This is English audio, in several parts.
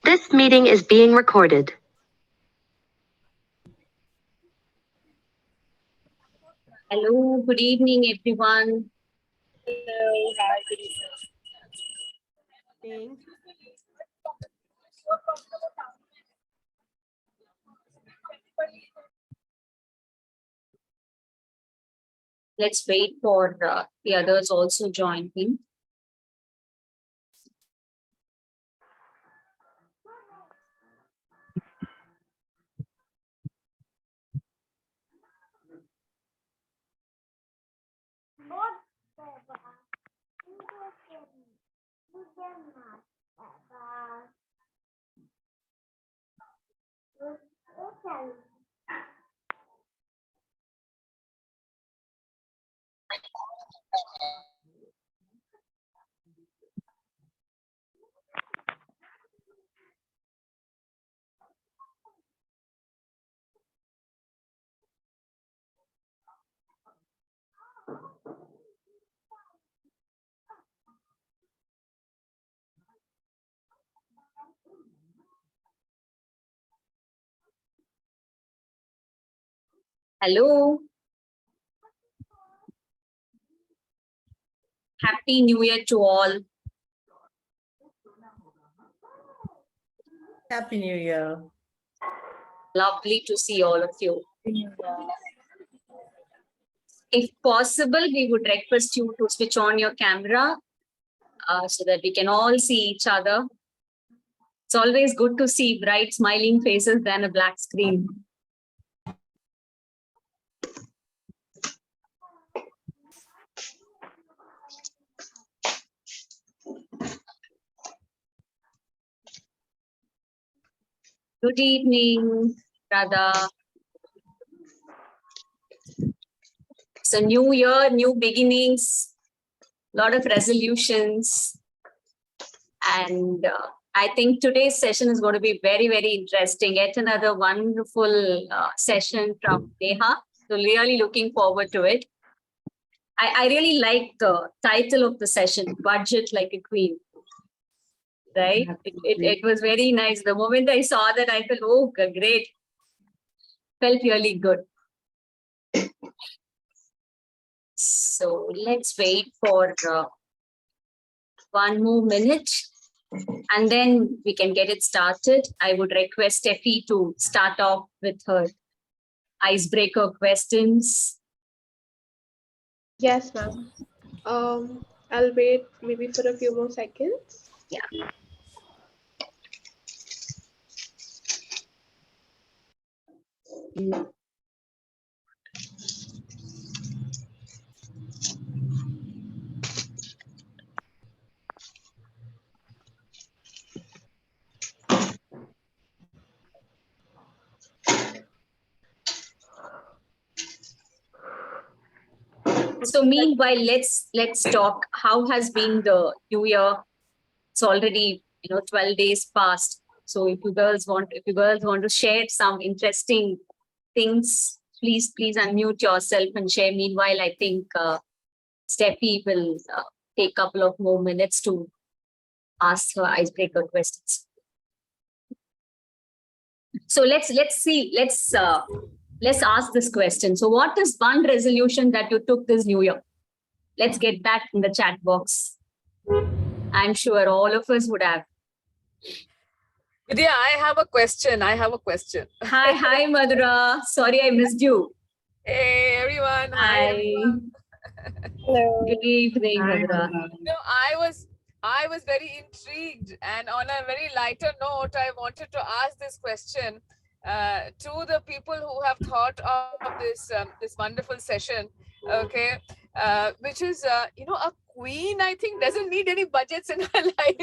This meeting is being recorded. Hello, good evening, everyone. Hello, hi, good evening. Let's wait for the others also joining. Hello. Happy New Year to all. Happy New Year. Lovely to see all of you. If possible, we would request you to switch on your camera so that we can all see each other. It's always good to see bright smiling faces than a black screen. Good evening, Radha. So new year, new beginnings, lot of resolutions. And I think today's session is going to be very, very interesting. Yet another wonderful session from Neha. So really looking forward to it. I really like the title of the session, Budget Like a Queen. Right? It was very nice. The moment I saw that, I felt, oh, great. Felt really good. So let's wait for one more minute and then we can get it started. I would request Steffi to start off with her icebreaker questions. Yes, ma'am. I'll wait maybe for a few more seconds. Yeah. So meanwhile, let's talk. How has been the new year? It's already 12 days past. So if you girls want to share some interesting things, please unmute yourself and share. Meanwhile, I think Steffi will take a couple of more minutes to ask her icebreaker questions. So let's ask this question. So what is one resolution that you took this new year? Let's get that in the chat box. I'm sure all of us would have. Vidya, I have a question. Hi, Madhura. Sorry, I missed you. Hey, everyone. Hi. Everyone. Hello. Good evening, Madhura. I was very intrigued, and on a very lighter note, I wanted to ask this question to the people who have thought of this this wonderful session. Okay, which is a queen. I think doesn't need any budgets in her life.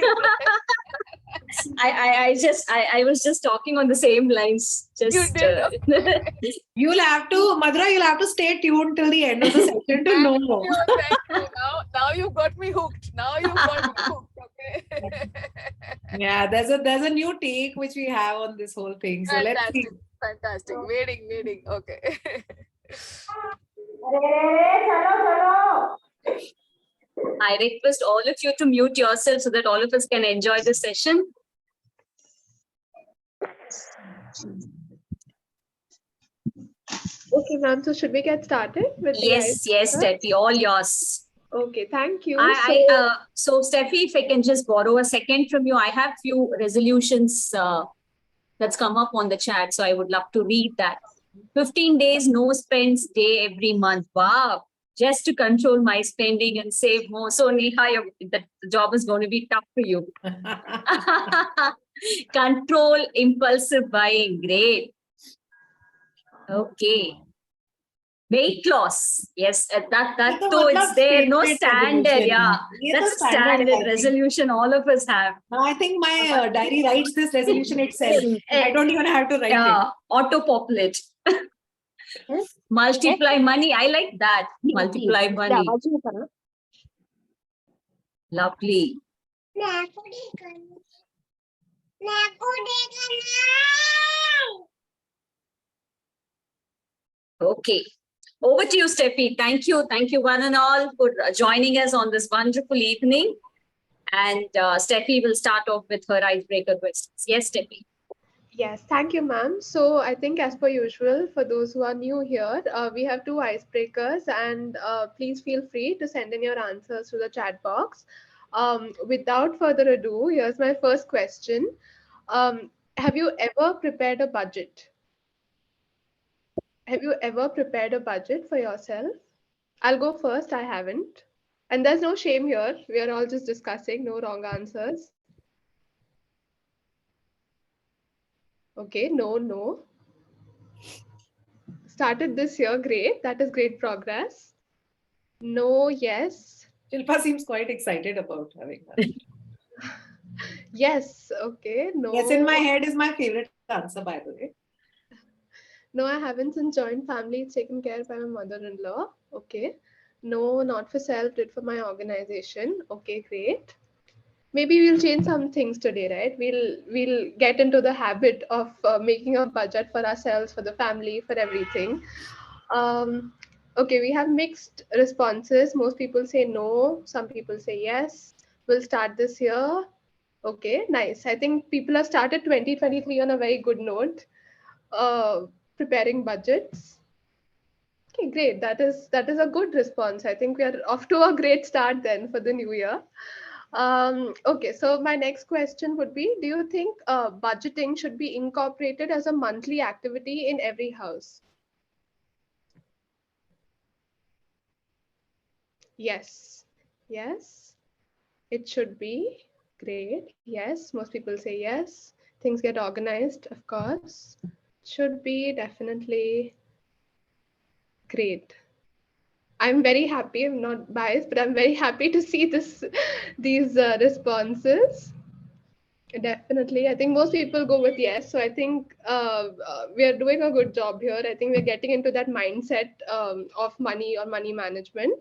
I was just talking on the same lines. Just You did. You'll have to stay tuned till the end of the session to know. Thank you. Now you've got me hooked. Okay. Yeah, there's a new take which we have on this whole thing. So let's see. Fantastic. Waiting. Okay. I request all of you to mute yourself so that all of us can enjoy the session. Okay, ma'am. So should we get started with the Yes, yes, icebreaker? Steffi, all yours. Okay, thank you. So Steffi, if I can just borrow a second from you, I have few resolutions that's come up on the chat, so I would love to read that. 15 days no spends day every month. Wow. Just to control my spending and save more. So Neha, the job is going to be tough for you. Control impulsive buying. Great. Okay. Weight loss. Yes, that too, it's there. No standard. Yeah. That's a standard resolution all of us have. I think my diary writes this resolution itself. I don't even have to write it. Auto-populate. Multiply money. I like that. Multiply money. Lovely. Okay. Over to you, Steffi. Thank you. Thank you, one and all, for joining us on this wonderful evening. And Steffi will start off with her icebreaker questions. Yes, Steffi. Yes, thank you, ma'am. So I think as per usual, for those who are new here, we have 2 icebreakers, and please feel free to send in your answers to the chat box. Without further ado, here's my first question. Have you ever prepared a budget? Have you ever prepared a budget for yourself? I'll go first. I haven't. And there's no shame here. We are all just discussing, no wrong answers. Okay, no. Started this year, great. That is great progress. No, yes. Shilpa seems quite excited about having that. Yes, okay. No. Yes, in my head is my favorite answer, by the way. No, I haven't. Since joint family, it's taken care by my mother-in-law. Okay. No, not for self, did for my organization. Okay, great. Maybe we'll change some things today, right? We'll get into the habit of making a budget for ourselves, for the family, for everything. Okay, we have mixed responses. Most people say no, some people say yes. We'll start this year. Okay, nice. I think people have started 2023 on a very good note. Preparing budgets. Okay, great. That is a good response. I think we are off to a great start then for the new year. Okay, so my next question would be, do you think budgeting should be incorporated as a monthly activity in every house? Yes, yes, it should be. Great. Yes, most people say yes. Things get organized, of course. Should be definitely great. I'm very happy. I'm not biased, but I'm very happy to see these responses. Definitely. I think most people go with yes. So I think we are doing a good job here. I think we're getting into that mindset of money or money management.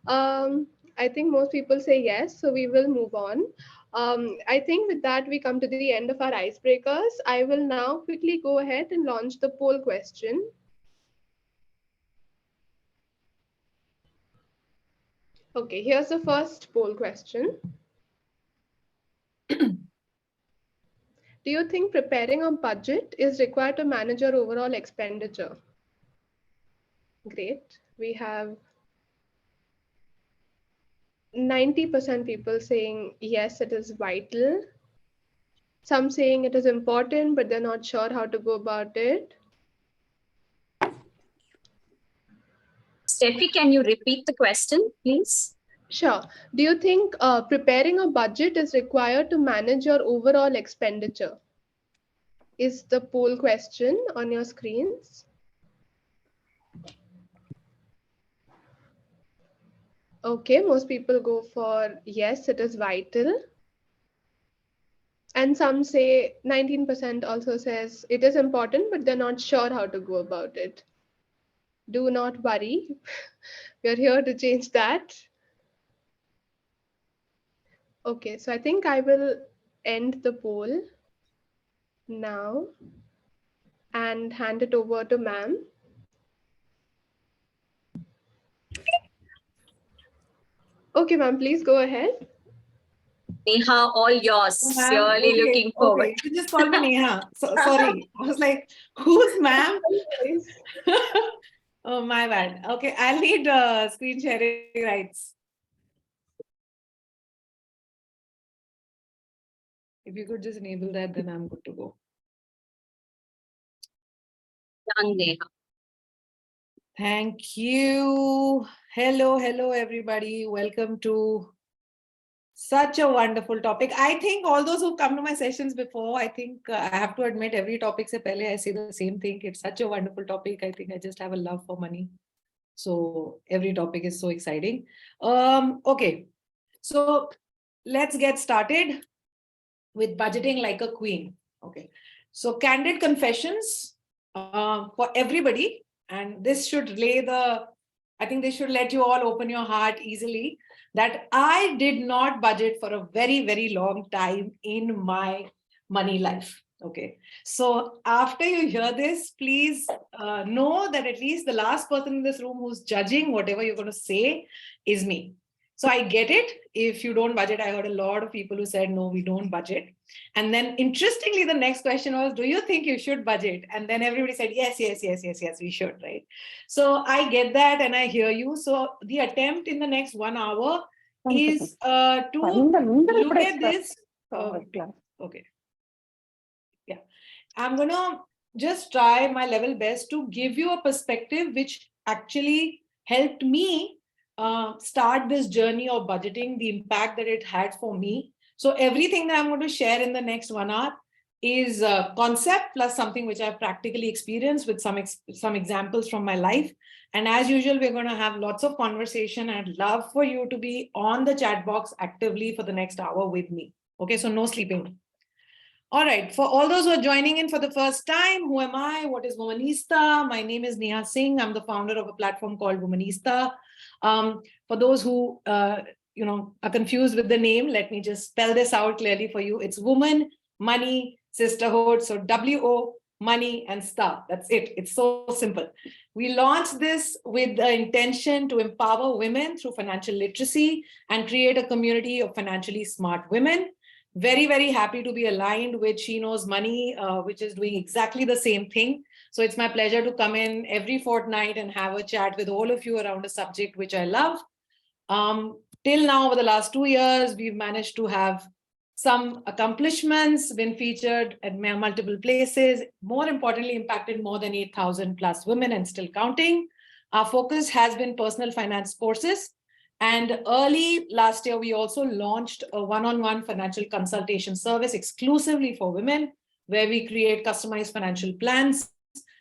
I think most people say yes. So we will move on. I think with that, we come to the end of our icebreakers. I will now quickly go ahead and launch the poll question. Okay, here's the first poll question. Do you think preparing a budget is required to manage your overall expenditure? Great. We have 90% people saying yes, it is vital. Some saying it is important, but they're not sure how to go about it. Steffi, can you repeat the question, please? Sure. Do you think preparing a budget is required to manage your overall expenditure? Is the poll question on your screens? Okay, most people go for yes, it is vital. And some say 19% also says it is important, but they're not sure how to go about it. Do not worry. We're here to change that. Okay, so I think I will end the poll now and hand it over to ma'am. Okay, ma'am, please go ahead. Neha, all yours. Ma'am, Really okay, looking forward. okay. You just call me Neha. So, sorry. I was like, who's ma'am? Oh, my bad. Okay, I'll need screen sharing rights. If you could just enable that, then I'm good to go. Done, Neha. Thank you. Hello, everybody. Welcome to such a wonderful topic. I think all those who've come to my sessions before, I think I have to admit every topic se pehle I say the same thing. It's such a wonderful topic. I think I just have a love for money. So every topic is so exciting. Okay, so let's get started with budgeting like a queen. Okay, so candid confessions for everybody, and this should lay the, I think this should let you all open your heart easily, that I did not budget for a very, very long time in my money life. Okay, so after you hear this, please know that at least the last person in this room who's judging whatever you're going to say is me. So I get it. If you don't budget, I heard a lot of people who said, no, we don't budget. And then interestingly, the next question was, do you think you should budget? And then everybody said, yes, we should, right? So I get that and I hear you. So the attempt in the next 1 hour is to look at this. Okay. Yeah. I'm going to just try my level best to give you a perspective which actually helped me start this journey of budgeting, the impact that it had for me. So everything that I'm going to share in the next 1 hour is a concept plus something which I've practically experienced with some examples from my life. And as usual, we're going to have lots of conversation. I'd love for you to be on the chat box actively for the next hour with me. Okay, so no sleeping. All right, for all those who are joining in for the first time, who am I? What is Womoneysta? My name is Neha Singh. I'm the founder of a platform called Womoneysta. For those who are confused with the name, let me just spell this out clearly for you. It's woman, money, sisterhood. So W-O, money, and star. That's it. It's so simple. We launched this with the intention to empower women through financial literacy and create a community of financially smart women. Very, very happy to be aligned with She Knows Money, which is doing exactly the same thing. So it's my pleasure to come in every fortnight and have a chat with all of you around a subject which I love. Till now, over the last 2 years, we've managed to have some accomplishments, been featured at multiple places, more importantly, impacted more than 8,000 plus women and still counting. Our focus has been personal finance courses. And early last year, we also launched a one-on-one financial consultation service exclusively for women, where we create customized financial plans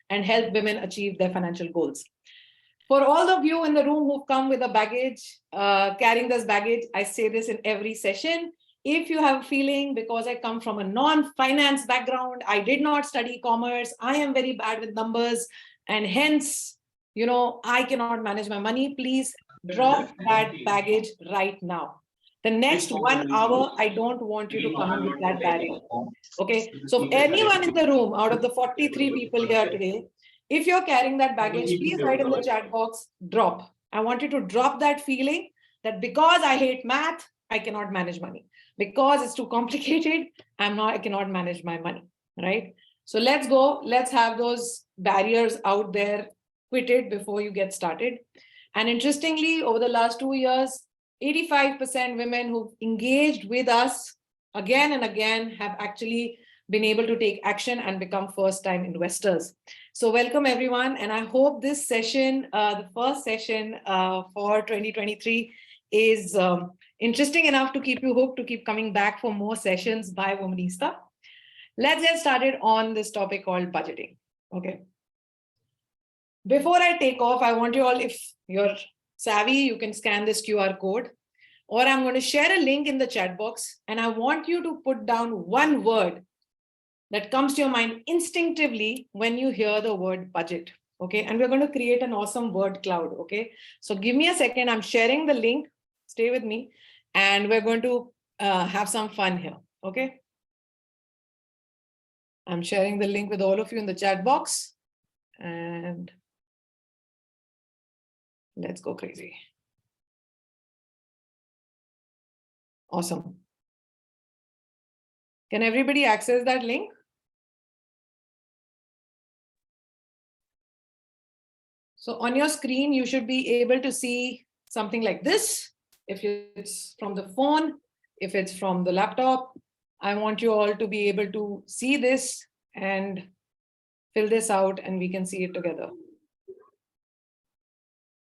and help women achieve their financial goals. For all of you in the room who've come with a baggage, carrying this baggage, I say this in every session. If you have a feeling, because I come from a non-finance background, I did not study commerce, I am very bad with numbers, and hence, I cannot manage my money, please drop that baggage right now. The next 1 hour, I don't want you to come in with that barrier. Okay, so if anyone in the room out of the 43 people here today, if you're carrying that baggage, please write in the chat box, drop. I want you to drop that feeling that because I hate math, I cannot manage money. Because it's too complicated, I cannot manage my money, right? So let's go, let's have those barriers out there quitted before you get started. And interestingly, over the last 2 years, 85% women who've engaged with us again and again have actually been able to take action and become first-time investors. So welcome everyone. And I hope this session, the first session for 2023 is interesting enough to keep you hooked, to keep coming back for more sessions by Womoneysta. Let's get started on this topic called budgeting. Okay. Before I take off, I want you all, if you're savvy, you can scan this QR code, or I'm going to share a link in the chat box, and I want you to put down one word that comes to your mind instinctively when you hear the word budget. Okay, and we're going to create an awesome word cloud. Okay, so give me a second. I'm sharing the link. Stay with me, and we're going to have some fun here. Okay, I'm sharing the link with all of you in the chat box, and let's go crazy. Awesome. Can everybody access that link? So on your screen, you should be able to see something like this. If it's from the phone, if it's from the laptop, I want you all to be able to see this and fill this out and we can see it together.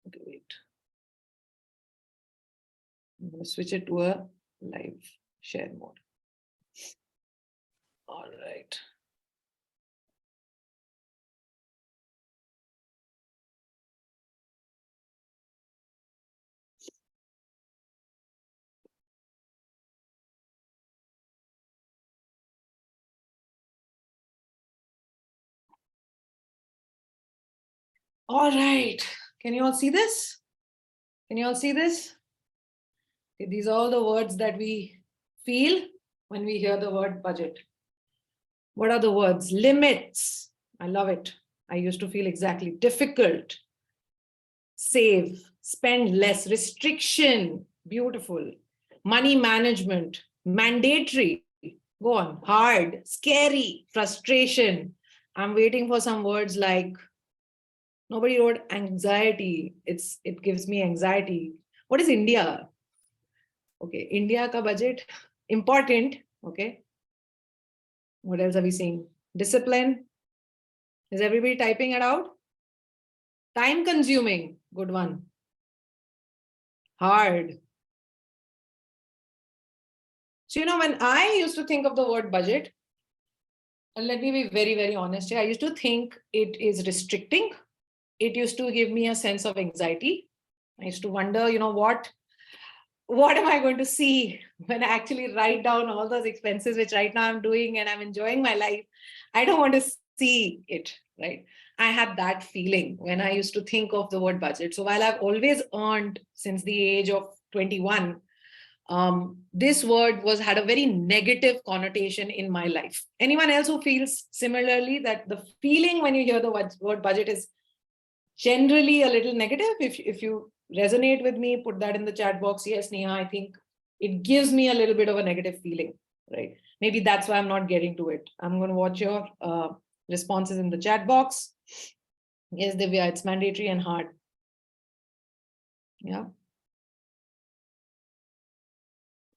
Okay, wait. I'm going to switch it to a live share mode. All right. All right. Can you all see this? Can you all see this? Okay, these are all the words that we feel when we hear the word budget. What are the words? Limits. I love it. I used to feel exactly. Difficult. Save. Spend less. Restriction. Beautiful. Money management. Mandatory. Go on. Hard. Scary. Frustration. I'm waiting for some words like, nobody wrote anxiety. It gives me anxiety. What is India? Okay, India ka budget. Important. Okay. What else are we seeing? Discipline. Is everybody typing it out? Time consuming. Good one. Hard. So, when I used to think of the word budget, and let me be very, very honest here, I used to think it is restricting. It used to give me a sense of anxiety. I used to wonder, what am I going to see when I actually write down all those expenses, which right now I'm doing and I'm enjoying my life. I don't want to see it, right? I had that feeling when I used to think of the word budget. So while I've always earned since the age of 21, this word had a very negative connotation in my life. Anyone else who feels similarly, that the feeling when you hear the word budget is generally a little negative? If you resonate with me, put that in the chat box. Yes, Neha, I think it gives me a little bit of a negative feeling, right? Maybe that's why I'm not getting to it. I'm going to watch your responses in the chat box. Yes, Divya, it's mandatory and hard. Yeah.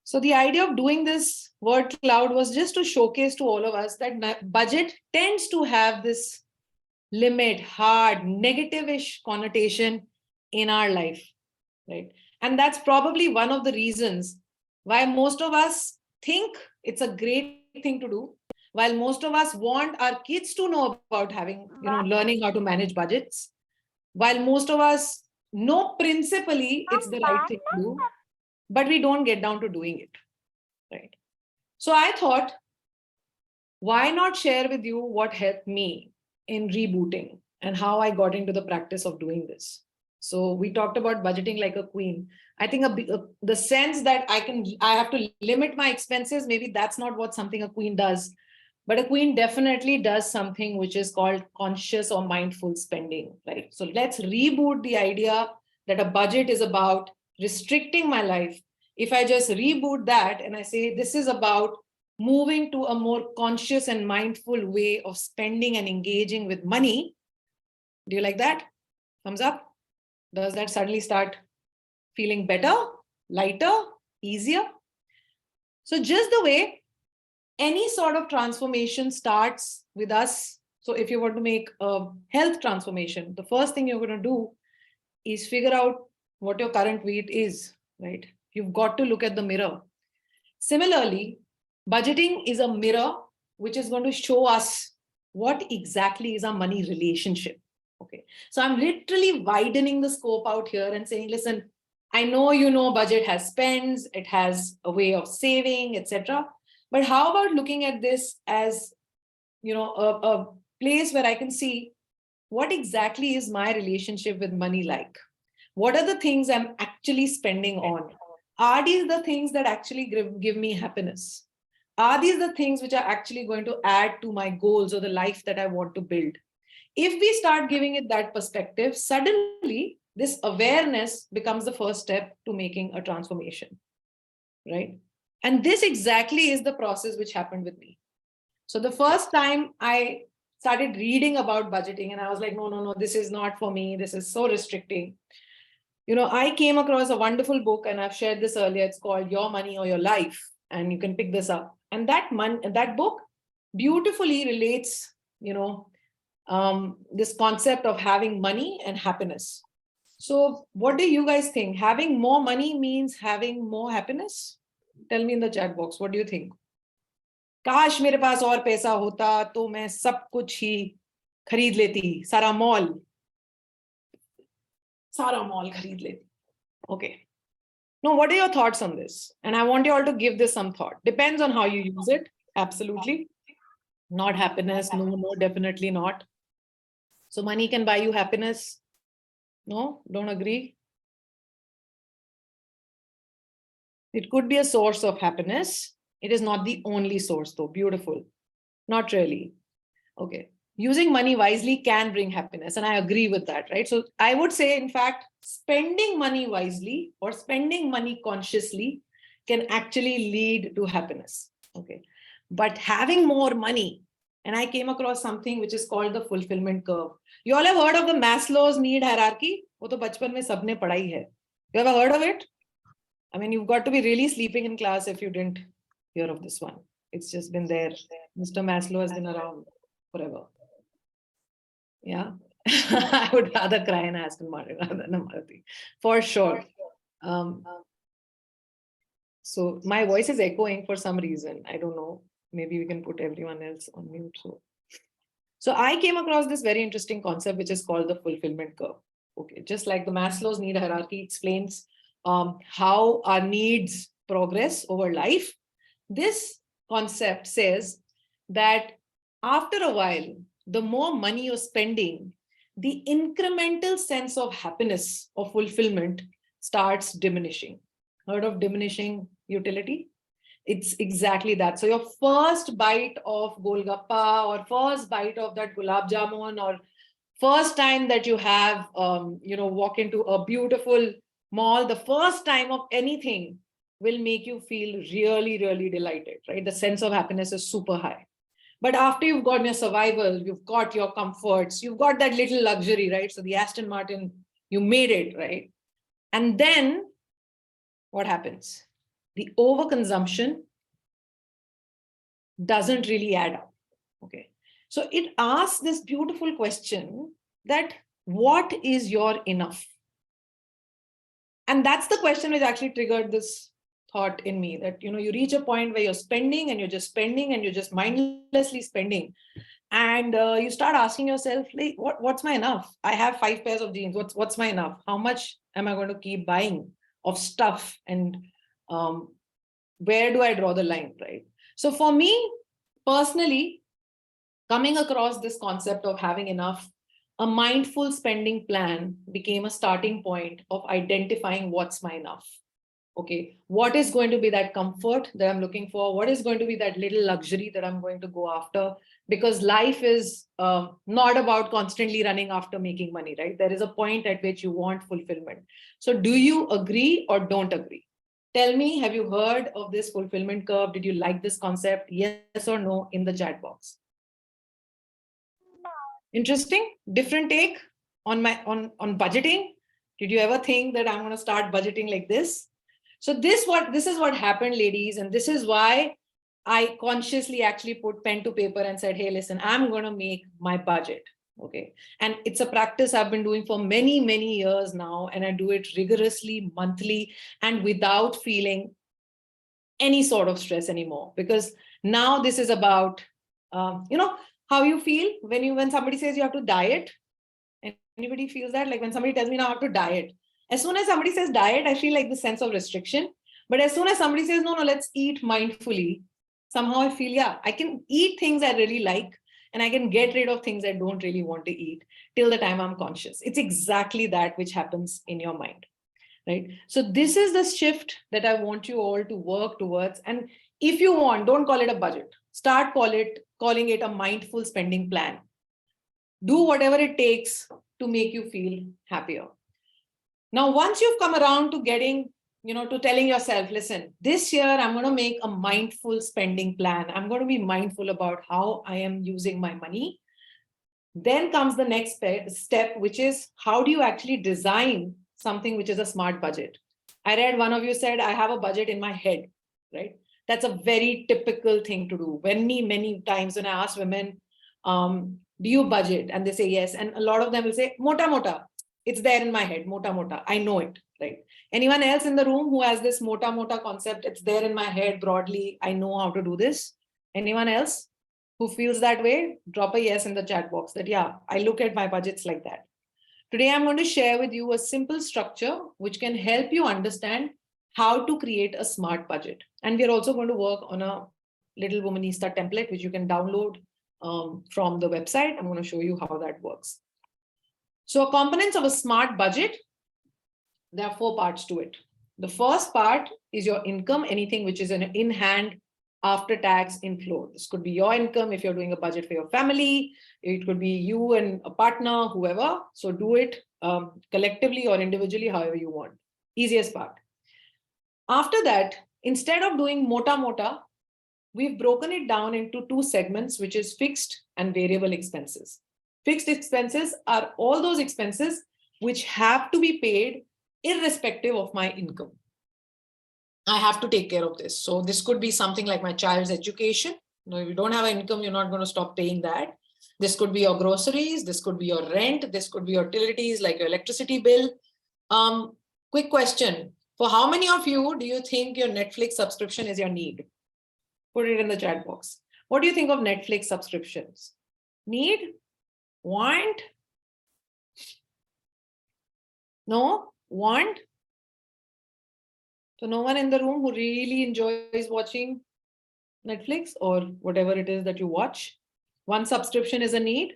So the idea of doing this word cloud was just to showcase to all of us that budget tends to have this limit, hard, negative-ish connotation in our life, right? And that's probably one of the reasons why most of us think it's a great thing to do, while most of us want our kids to know about learning how to manage budgets, while most of us know principally it's the right thing to do, but we don't get down to doing it, right? So I thought, why not share with you what helped me in rebooting and how I got into the practice of doing this. So we talked about budgeting like a queen. I think the sense that I have to limit my expenses, maybe that's not what something a queen does, but a queen definitely does something which is called conscious or mindful spending, right? So let's reboot the idea that a budget is about restricting my life. If I just reboot that and I say, this is about moving to a more conscious and mindful way of spending and engaging with money. Do you like that? Thumbs up. Does that suddenly start feeling better, lighter, easier? So just the way any sort of transformation starts with us. So if you want to make a health transformation, the first thing you're going to do is figure out what your current weight is, right? You've got to look at the mirror. Similarly, budgeting is a mirror which is going to show us what exactly is our money relationship. Okay, so I'm literally widening the scope out here and saying, listen, I know budget has spends, it has a way of saving, etc. But how about looking at this as a place where I can see what exactly is my relationship with money like? What are the things I'm actually spending on? Are these the things that actually give me happiness? Are these the things which are actually going to add to my goals or the life that I want to build? If we start giving it that perspective, suddenly this awareness becomes the first step to making a transformation, right? And this exactly is the process which happened with me. So the first time I started reading about budgeting, and I was like, no, this is not for me. This is so restricting. I came across a wonderful book, and I've shared this earlier. It's called Your Money or Your Life, and you can pick this up. And that book beautifully relates, this concept of having money and happiness. So what do you guys think? Having more money means having more happiness? Tell me in the chat box, what do you think? काश मेरे पास और पैसा होता तो मैं सब कुछ ही खरीद लेती, सारा मॉल खरीद लेती. Okay. Now, what are your thoughts on this? And I want you all to give this some thought. Depends on how you use it. Absolutely. Not happiness. No, definitely not. So money can buy you happiness. No, don't agree. It could be a source of happiness. It is not the only source though. Beautiful. Not really. Okay. Using money wisely can bring happiness. And I agree with that, right? So I would say, in fact, spending money wisely or spending money consciously can actually lead to happiness. Okay. But having more money, and I came across something which is called the fulfillment curve. You all have heard of the Maslow's need hierarchy? वो तो बचपन में सबने पढ़ा ही है. You ever heard of it? I mean, you've got to be really sleeping in class if you didn't hear of this one. It's just been there. Mr. Maslow has been around forever. Yeah. I would rather cry in Aston Martin rather than a Maruti, for sure. So my voice is echoing for some reason. I don't know. Maybe we can put everyone else on mute. So I came across this very interesting concept, which is called the fulfillment curve. Okay, just like the Maslow's need hierarchy explains how our needs progress over life. This concept says that after a while, the more money you're spending, the incremental sense of happiness or fulfillment starts diminishing. Heard of diminishing utility? It's exactly that. So your first bite of Golgappa or first bite of that gulab jamun or first time that you have, walk into a beautiful mall, the first time of anything will make you feel really, really delighted, right? The sense of happiness is super high. But after you've got your survival, you've got your comforts, you've got that little luxury, right? So the Aston Martin, you made it, right? And then what happens? The overconsumption doesn't really add up. Okay. So it asks this beautiful question that what is your enough? And that's the question which actually triggered this thought in me that, you reach a point where you're spending and you're just mindlessly spending. And you start asking yourself, like, what's my enough? I have 5 pairs of jeans. What's my enough? How much am I going to keep buying of stuff? And where do I draw the line, right? So for me, personally, coming across this concept of having enough, a mindful spending plan became a starting point of identifying what's my enough. Okay, what is going to be that comfort that I'm looking for? What is going to be that little luxury that I'm going to go after? Because life is not about constantly running after making money, right? There is a point at which you want fulfillment. So do you agree or don't agree? Tell me, have you heard of this fulfillment curve? Did you like this concept? Yes or no in the chat box. Interesting, different take on budgeting. Did you ever think that I'm going to start budgeting like this? So this is what happened, ladies, and this is why I consciously actually put pen to paper and said, hey, listen, I'm going to make my budget. Okay. And it's a practice I've been doing for many, many years now. And I do it rigorously, monthly, and without feeling any sort of stress anymore. Because now this is about, how you feel when somebody says you have to diet. Anybody feels that? Like when somebody tells me now I have to diet. As soon as somebody says diet, I feel like the sense of restriction. But as soon as somebody says, no, let's eat mindfully, somehow I feel, yeah, I can eat things I really like and I can get rid of things I don't really want to eat till the time I'm conscious. It's exactly that which happens in your mind, right? So this is the shift that I want you all to work towards. And if you want, don't call it a budget. Start calling it a mindful spending plan. Do whatever it takes to make you feel happier. Now, once you've come around to getting to telling yourself, listen, this year I'm going to make a mindful spending plan. I'm going to be mindful about how I am using my money. Then comes the next step, which is how do you actually design something which is a smart budget? I read one of you said, I have a budget in my head, right? That's a very typical thing to do. Many times when I ask women, do you budget? And they say yes. And a lot of them will say, mota mota. It's there in my head, mota mota. I know it, right? Anyone else in the room who has this mota mota concept? It's there in my head broadly. I know how to do this. Anyone else who feels that way? Drop a yes in the chat box that, yeah, I look at my budgets like that. Today, I'm going to share with you a simple structure which can help you understand how to create a smart budget. And we're also going to work on a little Womoneysta template, which you can download from the website. I'm going to show you how that works. So components of a smart budget, there are 4 parts to it. The first part is your income, anything which is an in-hand after-tax inflow. This could be your income if you're doing a budget for your family. It could be you and a partner, whoever. So do it collectively or individually, however you want. Easiest part. After that, instead of doing mota mota, we've broken it down into 2 segments, which is fixed and variable expenses. Fixed expenses are all those expenses which have to be paid irrespective of my income. I have to take care of this. So this could be something like my child's education. If you don't have an income, you're not going to stop paying that. This could be your groceries. This could be your rent. This could be your utilities like your electricity bill. Quick question. For how many of you do you think your Netflix subscription is your need? Put it in the chat box. What do you think of Netflix subscriptions? Need? Want? No? Want? So no one in the room who really enjoys watching Netflix or whatever it is that you watch. One subscription is a need.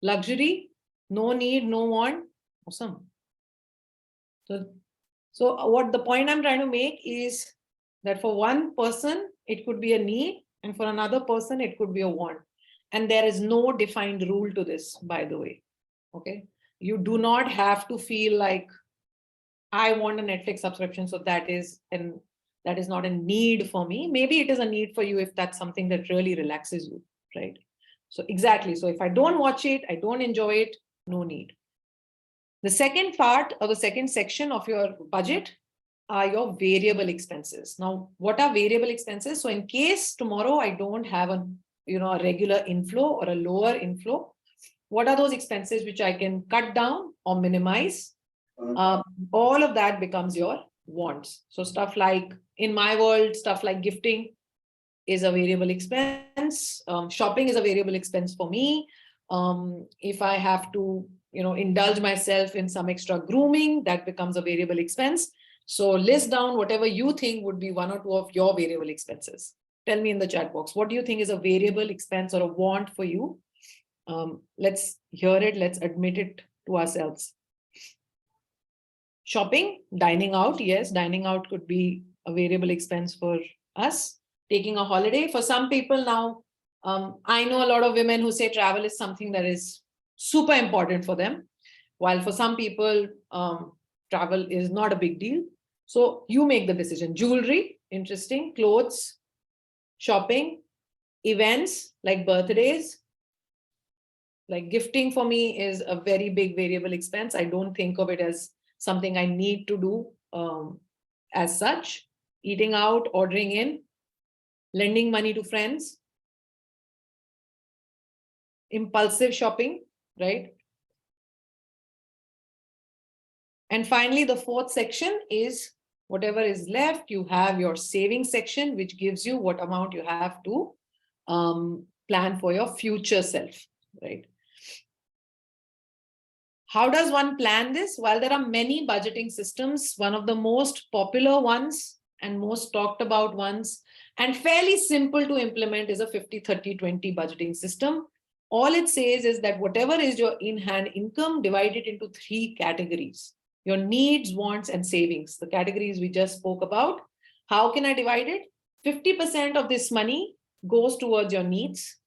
Luxury, no need, no want. Awesome. So what the point I'm trying to make is that for one person, it could be a need, and for another person, it could be a want. And there is no defined rule to this, by the way. Okay. You do not have to feel like I want a Netflix subscription, so that is not a need for me. Maybe it is a need for you if that's something that really relaxes you, right? So exactly. So if I don't watch it, I don't enjoy it, no need. The second part or the second section of your budget are your variable expenses. Now, what are variable expenses? So in case tomorrow I don't have a regular inflow or a lower inflow, what are those expenses which I can cut down or minimize? All of that becomes your wants. So stuff like, in my world, stuff like gifting is a variable expense. Shopping is a variable expense for me. If I have to, indulge myself in some extra grooming, that becomes a variable expense. So list down whatever you think would be 1 or 2 of your variable expenses. Tell me in the chat box, what do you think is a variable expense or a want for you? Let's hear it. Let's admit it to ourselves. Shopping, dining out. Yes, dining out could be a variable expense for us. Taking a holiday. For some people now, I know a lot of women who say travel is something that is super important for them. While for some people, travel is not a big deal. So you make the decision. Jewelry, interesting. Clothes, shopping, events like birthdays. Like gifting for me is a very big variable expense. I don't think of it as something I need to do as such. Eating out, ordering in, lending money to friends, impulsive shopping, right? And finally, the 4th section is whatever is left. You have your savings section, which gives you what amount you have to plan for your future self, right? How does one plan this? While there are many budgeting systems, one of the most popular ones and most talked about ones and fairly simple to implement is a 50-30-20 budgeting system. All it says is that whatever is your in-hand income, divide it into 3 categories. Your needs, wants, and savings, the categories we just spoke about. How can I divide it? 50% of this money goes towards your needs.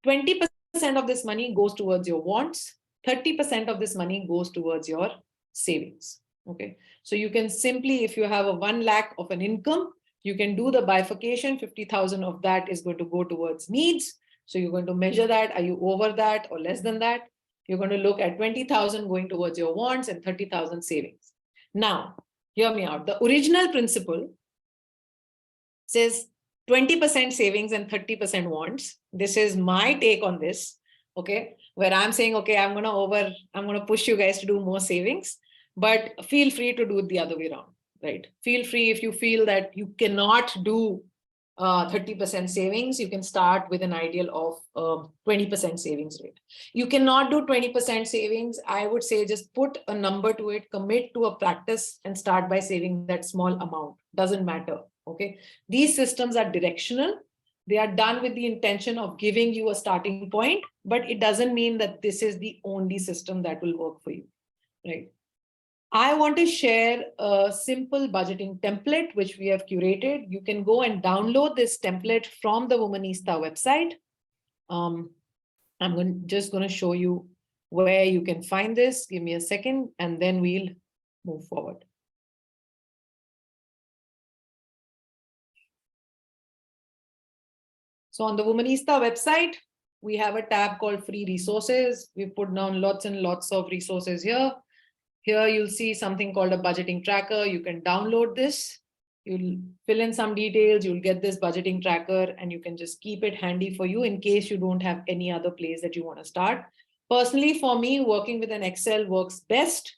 20% of this money goes towards your wants. 30% of this money goes towards your savings, Okay, so you can simply, if you have a 1 lakh of an income, you can do the bifurcation. 50,000 of that is going to go towards needs. So you're going to measure that. Are you over that or less than that? You're going to look at 20,000 going towards your wants and 30,000 savings. Now, hear me out. The original principle says 20% savings and 30% wants. This is my take on this. Okay, where I'm saying, okay, I'm going to push you guys to do more savings, but feel free to do it the other way around, right? Feel free if you feel that you cannot do 30% savings, you can start with an ideal of 20% savings rate. You cannot do 20% savings. I would say just put a number to it, commit to a practice and start by saving that small amount. Doesn't matter. Okay. These systems are directional. They are done with the intention of giving you a starting point, but it doesn't mean that this is the only system that will work for you, right? I want to share a simple budgeting template, which we have curated. You can go and download this template from the Womoneysta website. I'm just going to show you where you can find this. Give me a second, and then we'll move forward. So on the Womoneysta website, we have a tab called free resources. We've put down lots and lots of resources here. Here you'll see something called a budgeting tracker. You can download this. You'll fill in some details. You'll get this budgeting tracker and you can just keep it handy for you in case you don't have any other place that you want to start. Personally, for me, working with an Excel works best.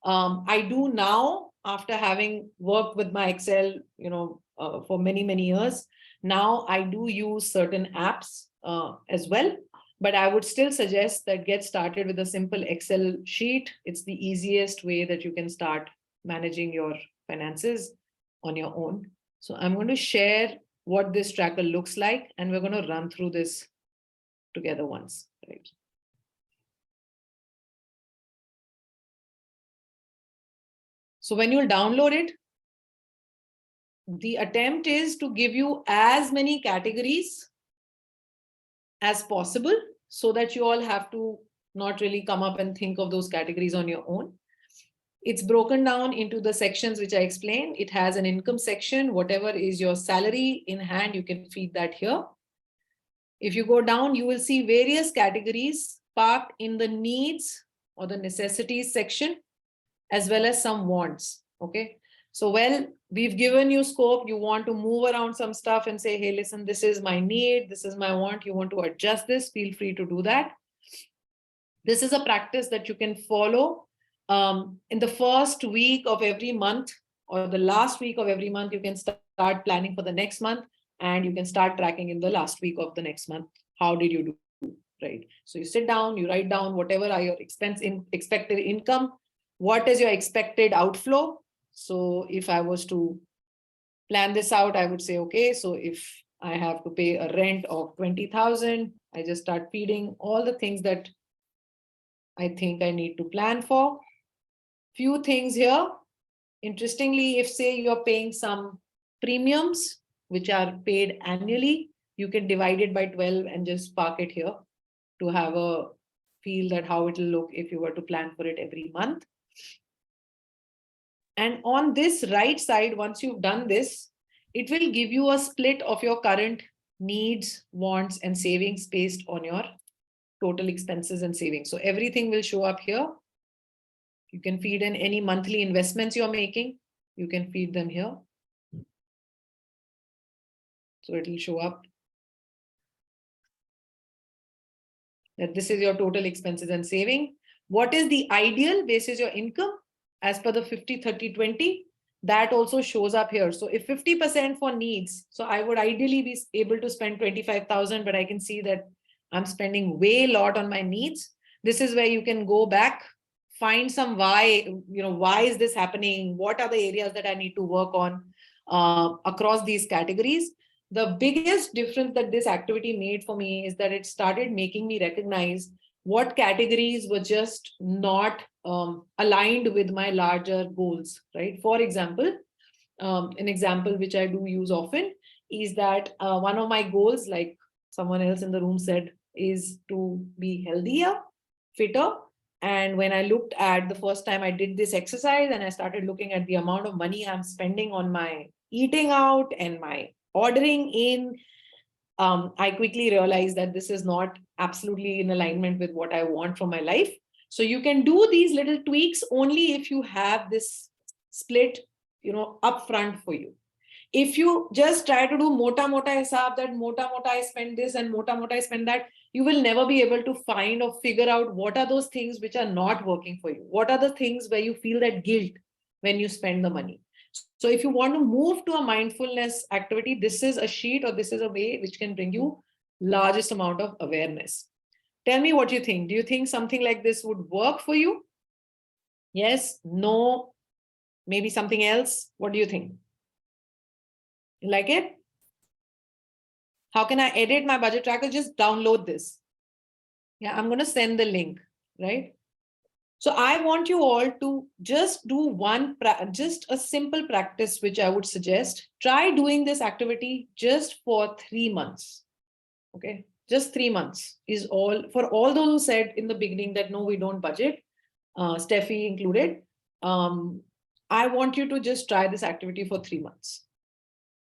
I do now, after having worked with my Excel, for many, many years, now I do use certain apps as well. But I would still suggest that get started with a simple Excel sheet. It's the easiest way that you can start managing your finances on your own. So I'm going to share what this tracker looks like, and we're going to run through this together once, right? So when you'll download it, the attempt is to give you as many categories as possible so that you all have to not really come up and think of those categories on your own. It's broken down into the sections which I explained. It has an income section. Whatever is your salary in hand, you can feed that here. If you go down, you will see various categories parked in the needs or the necessities section, as well as some wants. Okay. So, well, we've given you scope. You want to move around some stuff and say, hey, listen, this is my need. This is my want. You want to adjust this. Feel free to do that. This is a practice that you can follow. In the first week of every month or the last week of every month, you can start planning for the next month, and you can start tracking in the last week of the next month. How did you do? Right. So you sit down, you write down whatever are your expected income. What is your expected outflow? So if I was to plan this out, I would say, okay, so if I have to pay a rent of 20,000, I just start feeding all the things that I think I need to plan for. Few things here. Interestingly, if say you're paying some premiums, which are paid annually, you can divide it by 12 and just park it here to have a feel that how it will look if you were to plan for it every month. And on this right side, once you've done this, it will give you a split of your current needs, wants, and savings based on your total expenses and savings. So everything will show up here. You can feed in any monthly investments you're making. You can feed them here. So it will show up that this is your total expenses and saving. What is the ideal basis your income as per the 50-30-20? That also shows up here. So if 50% for needs, so I would ideally be able to spend 25,000, but I can see that I'm spending way lot on my needs. This is where you can go back, find some why is this happening? What are the areas that I need to work on across these categories? The biggest difference that this activity made for me is that it started making me recognize what categories were just not aligned with my larger goals, right? For example, an example which I do use often is that one of my goals, like someone else in the room said, is to be healthier, fitter, And when I looked at the first time I did this exercise and I started looking at the amount of money I'm spending on my eating out and my ordering in, I quickly realized that this is not absolutely in alignment with what I want from my life. So you can do these little tweaks only if you have this split, upfront for you. If you just try to do mota mota hisab, that mota mota I spend this and mota mota I spend that, you will never be able to find or figure out what are those things which are not working for you. What are the things where you feel that guilt when you spend the money? So if you want to move to a mindfulness activity, this is a sheet or this is a way which can bring you largest amount of awareness. Tell me what you think. Do you think something like this would work for you? Yes, no, maybe something else. What do you think? You like it? How can I edit my budget tracker? Just download this. Yeah, I'm going to send the link, right? So I want you all to just do just a simple practice, which I would suggest. Try doing this activity just for 3 months. Okay, just 3 months is all. For all those who said in the beginning that no, we don't budget, Steffi included, I want you to just try this activity for 3 months.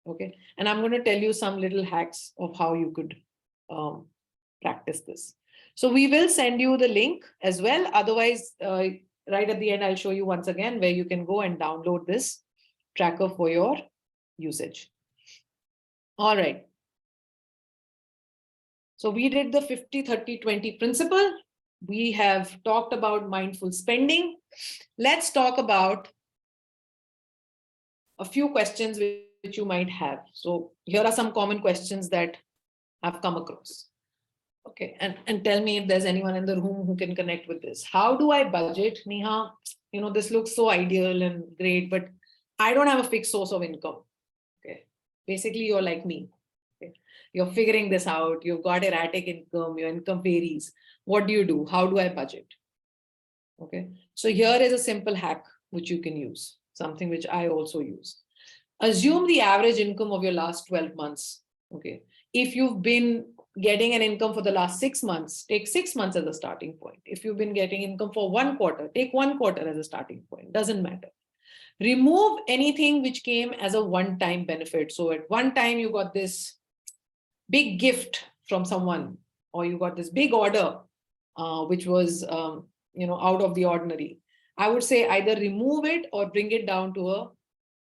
Okay, and I'm going to tell you some little hacks of how you could practice this. So we will send you the link as well. Otherwise, right at the end, I'll show you once again where you can go and download this tracker for your usage. All right. So we did the 50, 30, 20 principle. We have talked about mindful spending. Let's talk about a few questions which you might have. So here are some common questions that I've come across. Okay, and tell me if there's anyone in the room who can connect with this. How do I budget? Neha, this looks so ideal and great, but I don't have a fixed source of income. Okay, basically you're like me. Okay, you're figuring this out. You've got erratic income. Your income varies. What do you do? How do I budget? Okay, so here is a simple hack which you can use, something which I also use. Assume the average income of your last 12 months. Okay, if you've been getting an income for the last 6 months, take 6 months as a starting point. If you've been getting income for 1 quarter, take 1 quarter as a starting point. Doesn't matter. Remove anything which came as a one-time benefit. So at one time you got this big gift from someone, or you got this big order, which was out of the ordinary. I would say either remove it or bring it down to a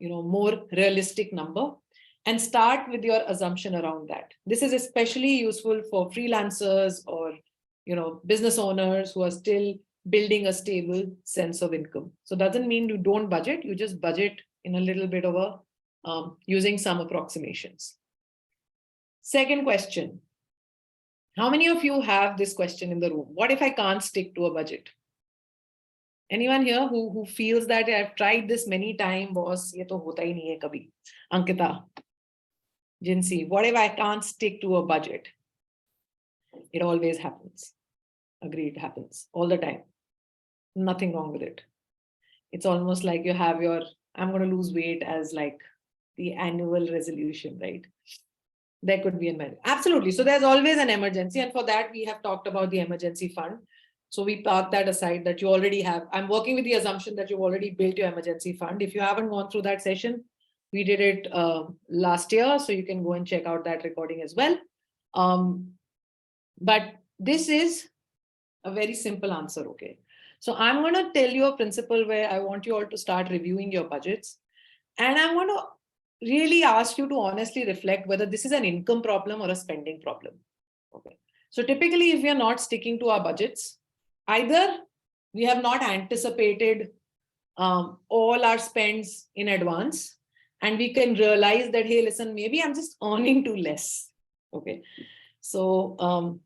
more realistic number, and start with your assumption around that. This is especially useful for freelancers or business owners who are still building a stable sense of income. So doesn't mean you don't budget, you just budget in a little bit of a using some approximations. Second question. How many of you have this question in the room? What if I can't stick to a budget? Anyone here who feels that I've tried this many times, boss, ye to hota hi nahi hai kabhi. Ankita, Jinsi, what if I can't stick to a budget? It always happens. Agree, it happens all the time. Nothing wrong with it. It's almost like you have your, I'm going to lose weight as like the annual resolution, right? There could be an absolutely. So there's always an emergency. And for that, we have talked about the emergency fund. So we park that aside that you already have. I'm working with the assumption that you've already built your emergency fund. If you haven't gone through that session, we did it last year. So you can go and check out that recording as well. But this is a very simple answer. Okay. So I'm going to tell you a principle where I want you all to start reviewing your budgets. And I want to really ask you to honestly reflect whether this is an income problem or a spending problem. Okay. So typically, if we are not sticking to our budgets, either we have not anticipated all our spends in advance, and we can realize that, hey, listen, maybe I'm just earning too less. Okay. So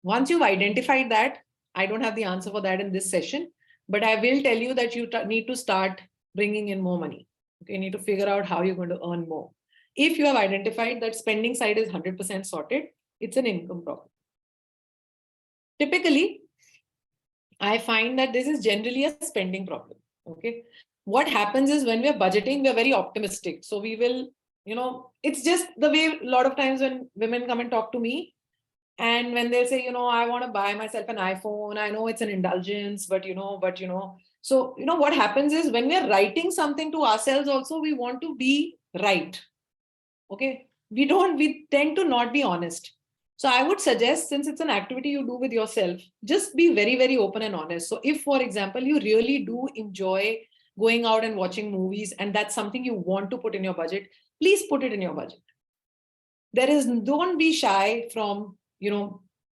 once you've identified that, I don't have the answer for that in this session, but I will tell you that you need to start bringing in more money. Okay, you need to figure out how you're going to earn more. If you have identified that spending side is 100% sorted, it's an income problem. Typically, I find that this is generally a spending problem. Okay, what happens is when we're budgeting, we're very optimistic. So we will, it's just the way a lot of times when women come and talk to me, And when they say, I want to buy myself an iPhone, I know it's an indulgence, but so what happens is when we're writing something to ourselves also, we want to be right. Okay. We tend to not be honest. So I would suggest, since it's an activity you do with yourself, just be very, very open and honest. So if, for example, you really do enjoy going out and watching movies, and that's something you want to put in your budget, please put it in your budget. Don't be shy from,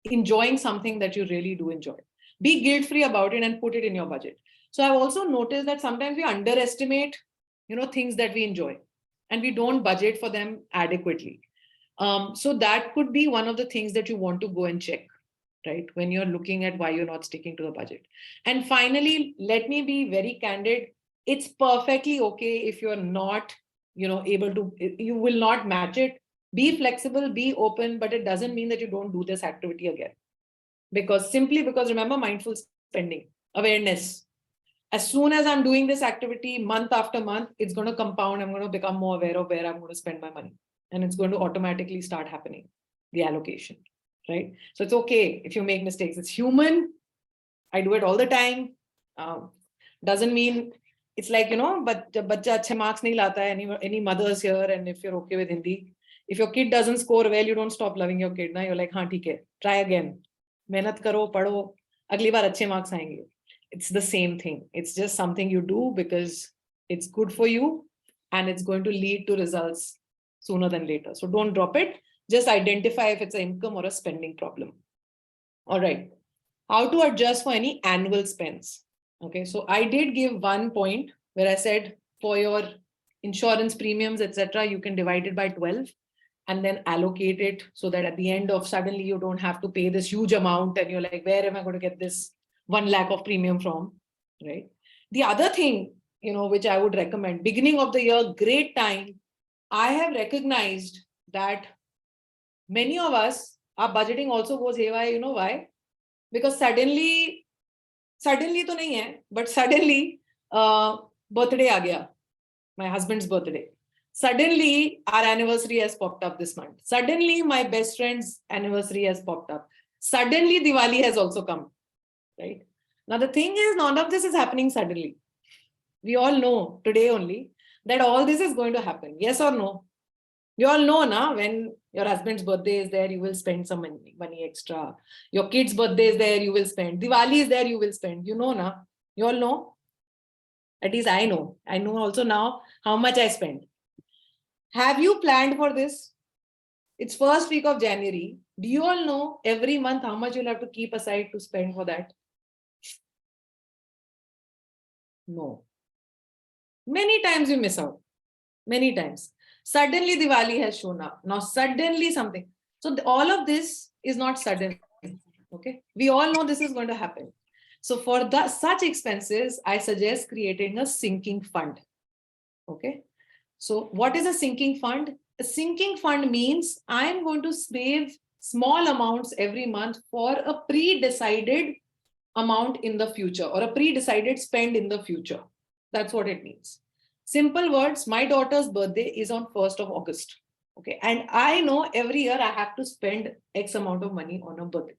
enjoying something that you really do enjoy. Be guilt-free about it and put it in your budget. So I've also noticed that sometimes we underestimate, things that we enjoy, and we don't budget for them adequately. So that could be one of the things that you want to go and check, right? When you're looking at why you're not sticking to the budget. And finally, let me be very candid. It's perfectly okay if you're not, able to, you will not match it. Be flexible, be open, but it doesn't mean that you don't do this activity again. Because remember, mindful spending, awareness. As soon as I'm doing this activity month after month, it's going to compound. I'm going to become more aware of where I'm going to spend my money. And it's going to automatically start happening, the allocation, right? So it's okay if you make mistakes. It's human. I do it all the time. Doesn't mean it's like, but bachcha achhe marks nahi lata hai. Any mothers here, and if you're okay with Hindi, if your kid doesn't score well, you don't stop loving your kid. Na? You're like, haan, theek hai. Try again. Mehnat karo, padho. Agli baar achhe marks aayenge. It's the same thing. It's just something you do because it's good for you and it's going to lead to results sooner than later. So don't drop it. Just identify if it's an income or a spending problem. All right. How to adjust for any annual spends. Okay. So I did give one point where I said for your insurance premiums, etc., you can divide it by 12 and then allocate it so that at the end of suddenly you don't have to pay this huge amount and you're like, where am I going to get this 1 lakh of premium from, right? The other thing, which I would recommend, beginning of the year, great time. I have recognized that many of us, our budgeting also goes haywire. You know why? Because suddenly to nahi hai, but suddenly birthday aa gaya, my husband's birthday. Suddenly our anniversary has popped up this month. Suddenly my best friend's anniversary has popped up. Suddenly Diwali has also come. Right? Now, the thing is, none of this is happening suddenly. We all know today only that all this is going to happen. Yes or no? You all know now when your husband's birthday is there, you will spend some money extra. Your kid's birthday is there, you will spend. Diwali is there, you will spend. You know now. You all know. At least I know. I know also now how much I spend. Have you planned for this? It's first week of January. Do you all know every month how much you'll have to keep aside to spend for that? No. Many times you miss out. Many times. Suddenly Diwali has shown up. Now suddenly something. So all of this is not sudden. Okay. We all know this is going to happen. So for such expenses, I suggest creating a sinking fund. Okay. So what is a sinking fund? A sinking fund means I'm going to save small amounts every month for a pre-decided amount in the future or a pre-decided spend in the future. That's what it means. Simple words, my daughter's birthday is on 1st of August. Okay. And I know every year I have to spend X amount of money on a birthday.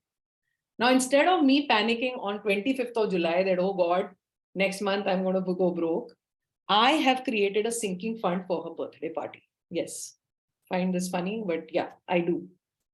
Now, instead of me panicking on 25th of July that, oh God, next month I'm going to go broke, I have created a sinking fund for her birthday party. Yes. Find this funny, but yeah, I do.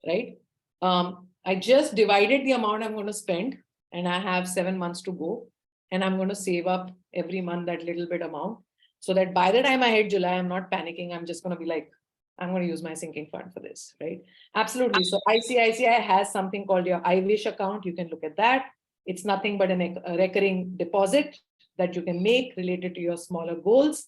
Right. I just divided the amount I'm going to spend and I have 7 months to go. And I'm going to save up every month that little bit amount so that by the time I hit July, I'm not panicking. I'm just going to be like, I'm going to use my sinking fund for this, right? Absolutely. So ICICI has something called your iWish account. You can look at that. It's nothing but a recurring deposit that you can make related to your smaller goals.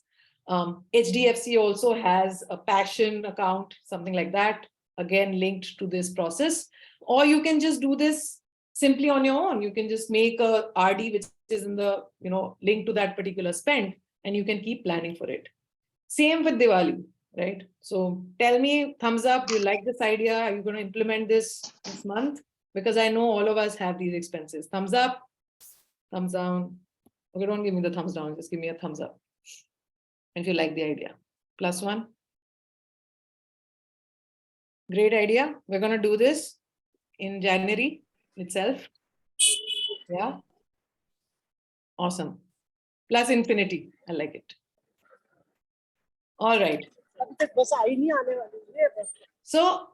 HDFC also has a passion account, something like that, again, linked to this process. Or you can just do this simply on your own. You can just make a RD, which is in the, link to that particular spend, and you can keep planning for it. Same with Diwali, right? So tell me, thumbs up, you like this idea? Are you going to implement this month? Because I know all of us have these expenses. Thumbs up, thumbs down. Okay, don't give me the thumbs down, just give me a thumbs up. And if you like the idea, +1. Great idea. We're going to do this. in January itself? Yeah. Awesome. Plus infinity. I like it. All right. So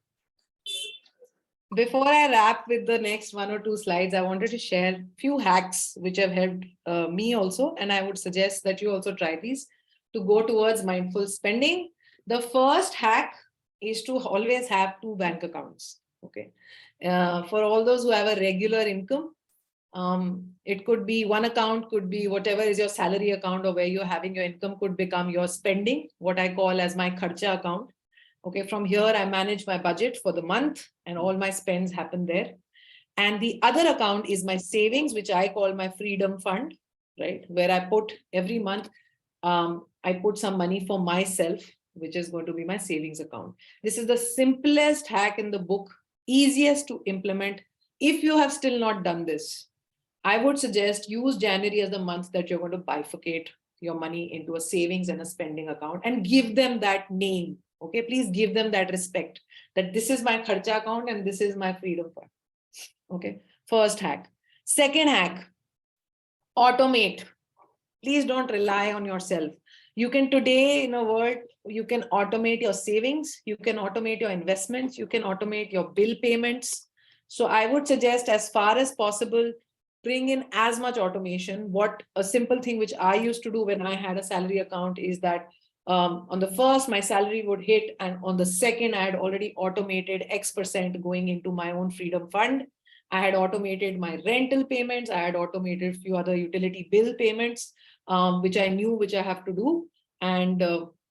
before I wrap with the next 1 or 2 slides, I wanted to share few hacks which have helped me also. And I would suggest that you also try these to go towards mindful spending. The first hack is to always have 2 bank accounts. Okay. For all those who have a regular income, it could be one account, could be whatever is your salary account or where you're having your income could become your spending, what I call as my kharcha account. Okay, from here I manage my budget for the month and all my spends happen there. And the other account is my savings, which I call my freedom fund, right? Where I put every month, I put some money for myself, which is going to be my savings account. This is the simplest hack in the book, easiest to implement. If you have still not done this, I would suggest use January as the month that you're going to bifurcate your money into a savings and a spending account and give them that name. Okay, please give them that respect that this is my kharcha account and this is my freedom fund. Okay, first hack. Second hack, automate. Please don't rely on yourself. You can today in a world, you can automate your savings, you can automate your investments, you can automate your bill payments. So I would suggest as far as possible, bring in as much automation. What a simple thing which I used to do when I had a salary account is that on the first, my salary would hit, and on the second, I had already automated X% going into my own freedom fund. I had automated my rental payments. I had automated a few other utility bill payments, which I knew which I have to do. And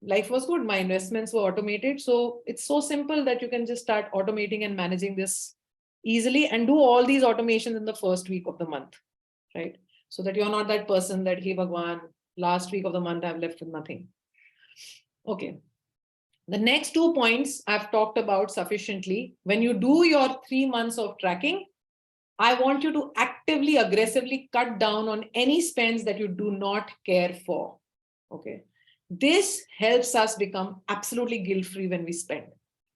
life was good. My investments were automated. So it's so simple that you can just start automating and managing this easily and do all these automations in the first week of the month, right? So that you're not that person that, hey, Bhagwan, last week of the month, I've left with nothing. Okay. The next 2 points I've talked about sufficiently. When you do your 3 months of tracking, I want you to actively, aggressively cut down on any spends that you do not care for. Okay. This helps us become absolutely guilt-free when we spend.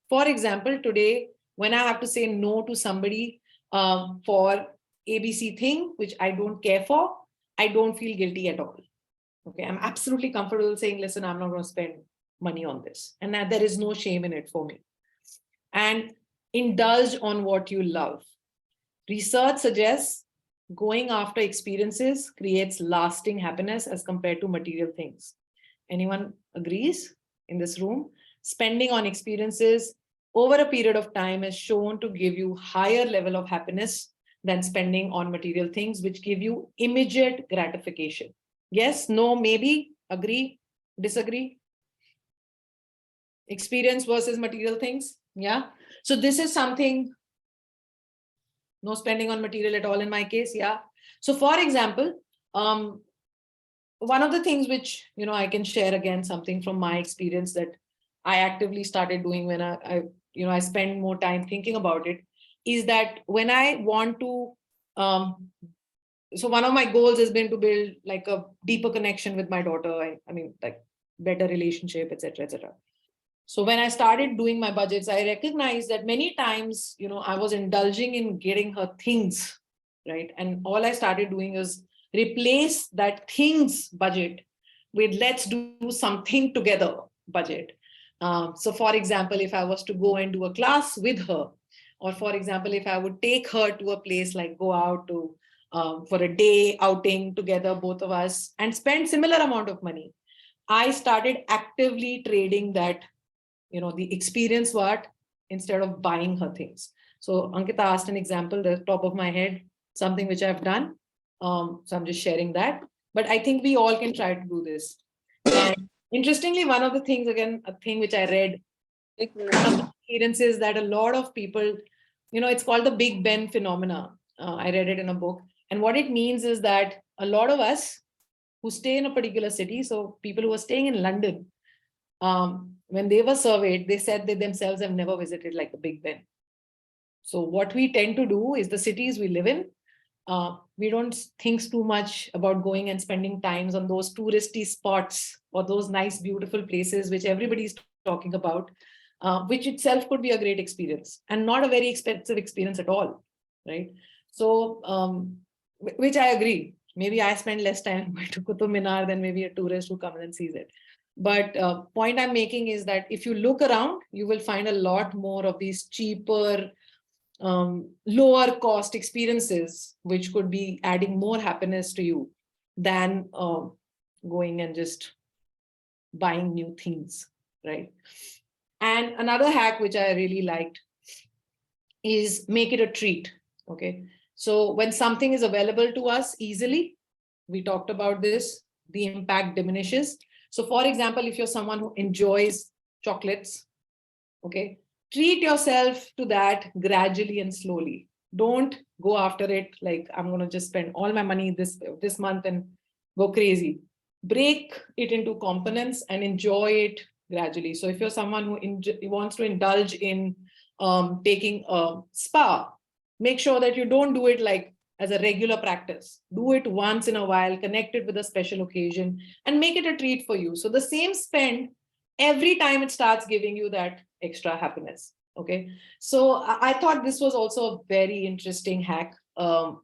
For example, today, when I have to say no to somebody for ABC thing, which I don't care for, I don't feel guilty at all. Okay. I'm absolutely comfortable saying, listen, I'm not going to spend money on this. And that there is no shame in it for me. And indulge on what you love. Research suggests going after experiences creates lasting happiness as compared to material things. Anyone agrees in this room? Spending on experiences over a period of time is shown to give you higher level of happiness than spending on material things, which give you immediate gratification. Yes, no, maybe, agree, disagree? Experience versus material things. Yeah. So this is something, no spending on material at all in my case. Yeah. So for example, one of the things which, I can share again, something from my experience that I actively started doing when I spend more time thinking about it, is that when I want to, so one of my goals has been to build like a deeper connection with my daughter. I mean, like better relationship, etc., etc. So when I started doing my budgets, I recognized that many times, I was indulging in getting her things, right? And all I started doing is replace that things budget with let's do something together budget. So for example, if I was to go and do a class with her, or for example, if I would take her to a place like go out to for a day outing together, both of us, and spend similar amount of money, I started actively trading that, the experience what instead of buying her things. So Ankita asked an example, the top of my head, something which I've done. So I'm just sharing that. But I think we all can try to do this. And interestingly, one of the things, again, a thing which I read, experiences that a lot of people, it's called the Big Ben phenomena. I read it in a book. And what it means is that a lot of us who stay in a particular city, so people who are staying in London, when they were surveyed, they said they themselves have never visited like the Big Ben. So what we tend to do is the cities we live in, we don't think too much about going and spending times on those touristy spots or those nice, beautiful places which everybody's talking about. which itself could be a great experience and not a very expensive experience at all, right? So, which I agree. Maybe I spend less time going to Qutub Minar than maybe a tourist who comes and sees it. But point I'm making is that if you look around, you will find a lot more of these cheaper, lower cost experiences, which could be adding more happiness to you than going and just buying new things, right? And another hack, which I really liked, is make it a treat, okay? So when something is available to us easily, we talked about this, the impact diminishes. So for example, if you're someone who enjoys chocolates, okay, treat yourself to that gradually and slowly. Don't go after it like I'm going to just spend all my money this month and go crazy. Break it into components and enjoy it gradually. So if you're someone who wants to indulge in taking a spa, make sure that you don't do it like as a regular practice. Do it once in a while, connect it with a special occasion, and make it a treat for you. So the same spend, every time it starts giving you that extra happiness. Okay. So I thought this was also a very interesting hack,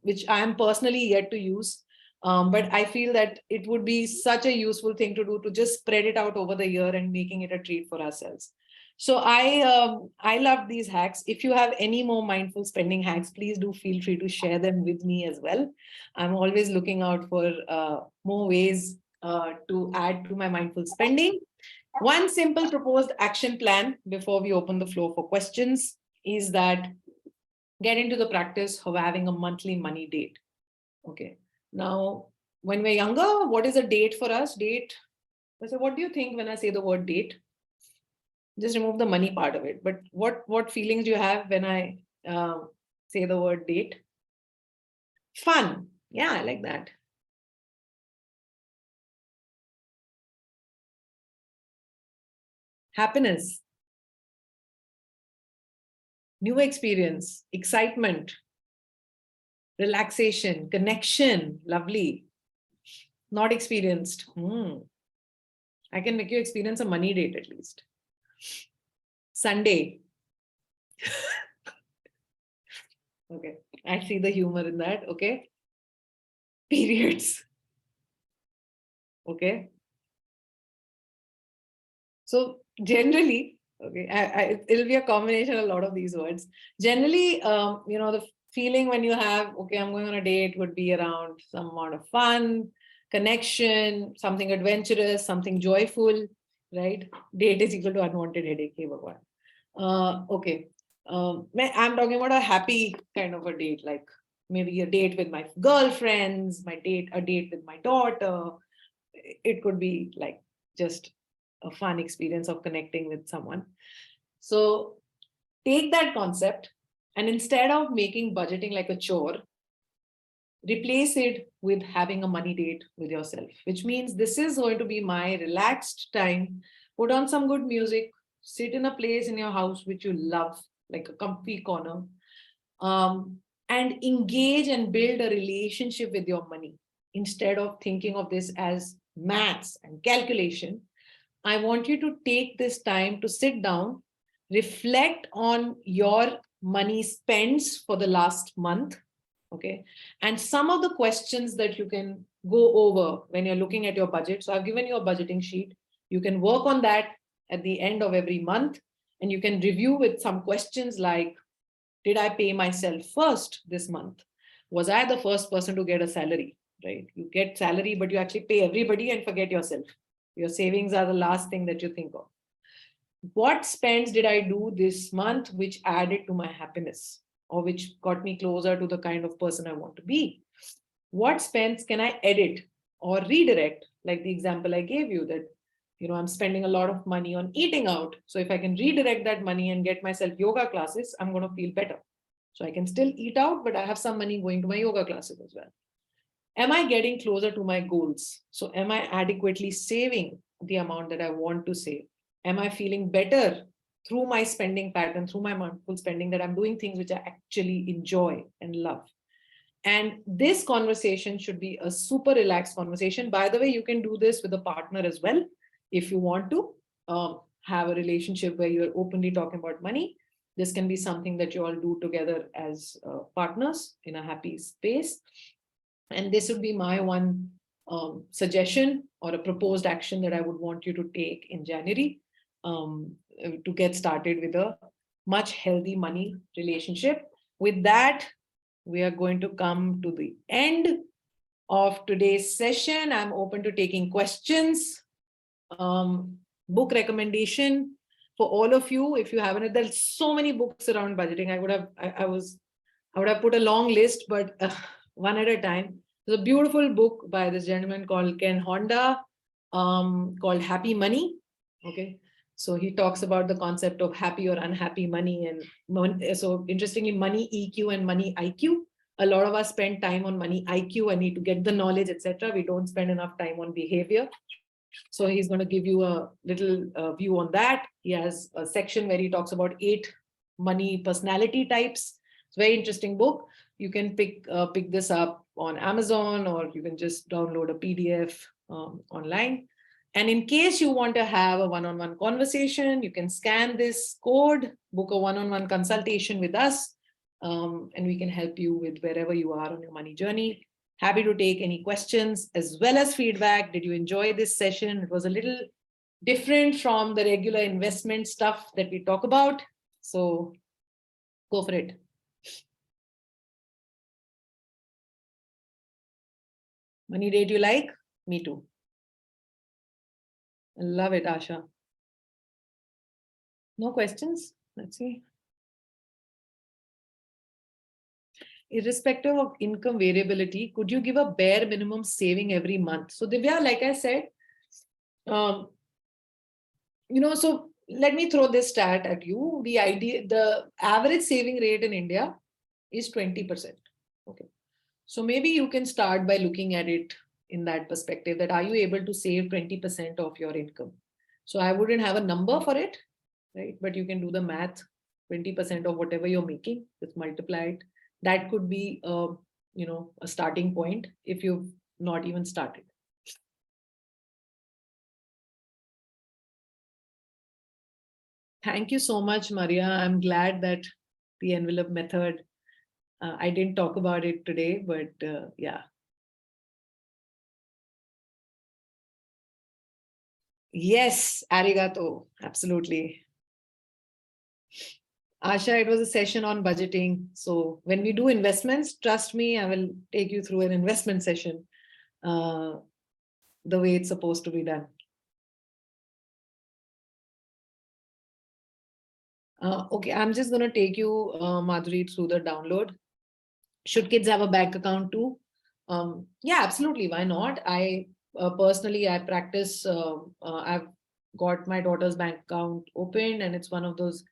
which I am personally yet to use. But I feel that it would be such a useful thing to do, to just spread it out over the year and making it a treat for ourselves. So I love these hacks. If you have any more mindful spending hacks, please do feel free to share them with me as well. I'm always looking out for more ways to add to my mindful spending. One simple proposed action plan before we open the floor for questions is that get into the practice of having a monthly money date. Okay. Now, when we're younger, what is a date for us? Date. So what do you think when I say the word date? Just remove the money part of it. But what feelings do you have when I say the word date? Fun. Yeah, I like that. Happiness. New experience. Excitement. Relaxation. Connection. Lovely. Not experienced. I can make you experience a money date at least. Sunday. Okay, I see the humor in that. Okay. Periods. Okay. So generally, okay, it'll be a combination of a lot of these words. Generally, the feeling when you have, okay, I'm going on a date would be around some amount of fun, connection, something adventurous, something joyful, right? Date is equal to unwanted headache. Okay. I'm talking about a happy kind of a date, like maybe a date with my girlfriends, a date with my daughter. It could be like just a fun experience of connecting with someone. So take that concept and instead of making budgeting like a chore, replace it with having a money date with yourself, which means this is going to be my relaxed time. Put on some good music, sit in a place in your house which you love, like a comfy corner, and engage and build a relationship with your money. Instead of thinking of this as maths and calculation, I want you to take this time to sit down, reflect on your money spends for the last month. Okay. And some of the questions that you can go over when you're looking at your budget. So I've given you a budgeting sheet. You can work on that at the end of every month, and you can review with some questions like, did I pay myself first this month? Was I the first person to get a salary, right? You get salary, but you actually pay everybody and forget yourself. Your savings are the last thing that you think of. What spends did I do this month which added to my happiness or which got me closer to the kind of person I want to be? What spends can I edit or redirect? Like the example I gave you that, I'm spending a lot of money on eating out. So if I can redirect that money and get myself yoga classes, I'm going to feel better. So I can still eat out, but I have some money going to my yoga classes as well. Am I getting closer to my goals? So am I adequately saving the amount that I want to save? Am I feeling better through my spending pattern, through my mindful spending, that I'm doing things which I actually enjoy and love? And this conversation should be a super relaxed conversation. By the way, you can do this with a partner as well if you want to. have a relationship where you're openly talking about money, this can be something that you all do together as partners in a happy space. And this would be my one suggestion or a proposed action that I would want you to take in January to get started with a much healthy money relationship. With that, we are going to come to the end of today's session. I'm open to taking questions. Book recommendation for all of you. If you haven't, there's so many books around budgeting. I would have put a long list, but one at a time. There's a beautiful book by this gentleman called Ken Honda, called Happy Money. Okay. So he talks about the concept of happy or unhappy money. And so interestingly, money EQ and money IQ. A lot of us spend time on money IQ. I need to get the knowledge, etc. We don't spend enough time on behavior. So he's going to give you a little view on that. He has a section where he talks about 8 money personality types. It's a very interesting book. You can pick this up on Amazon, or you can just download a PDF online. And in case you want to have a one-on-one conversation, you can scan this code, book a one-on-one consultation with us, and we can help you with wherever you are on your money journey. Happy to take any questions as well as feedback. Did you enjoy this session? It was a little different from the regular investment stuff that we talk about. So go for it. Money date you like? Me too. I love it, Asha. No questions? Let's see. Irrespective of income variability, could you give a bare minimum saving every month? So Divya, like I said, so let me throw this stat at you. The average saving rate in India is 20%. Okay. So maybe you can start by looking at it in that perspective, that are you able to save 20% of your income? So I wouldn't have a number for it, right? But you can do the math, 20% of whatever you're making, just multiply it. That could be, a starting point if you've not even started. Thank you so much, Maria. I'm glad that the envelope method, I didn't talk about it today, but yeah. Yes, arigato, absolutely. Asha, it was a session on budgeting. So when we do investments, trust me, I will take you through an investment session the way it's supposed to be done. Okay, I'm just going to take you, Madhuri, through the download. Should kids have a bank account too? Yeah, absolutely. Why not? I personally, I practice, I've got my daughter's bank account opened, and it's one of those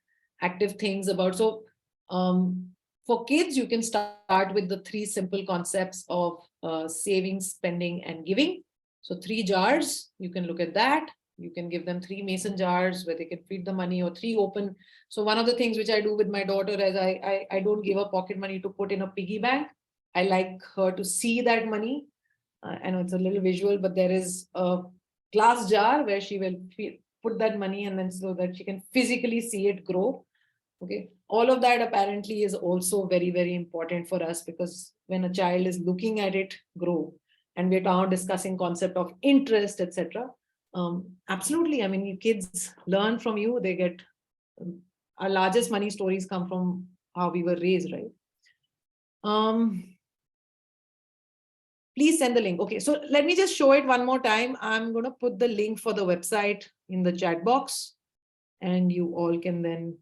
active things about. So for kids, you can start with the 3 simple concepts of saving, spending, and giving. So 3 jars, you can look at that. You can give them 3 mason jars where they can feed the money, or 3 open. So one of the things which I do with my daughter is I don't give her pocket money to put in a piggy bank. I like her to see that money. I know it's a little visual, but there is a glass jar where she will put that money, and then so that she can physically see it grow. Okay. All of that apparently is also very, very important for us, because when a child is looking at it grow, and we're now discussing concept of interest, etc. Absolutely. I mean, kids learn from you. They get our largest money stories come from how we were raised, right? Please send the link. Okay, so let me just show it one more time. I'm going to put the link for the website in the chat box, and you all can then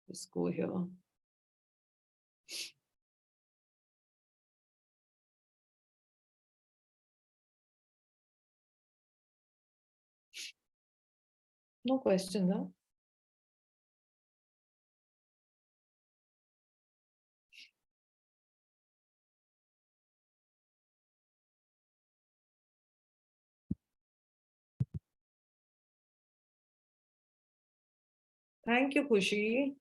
just go here. No questions, huh? Thank you, Kushi.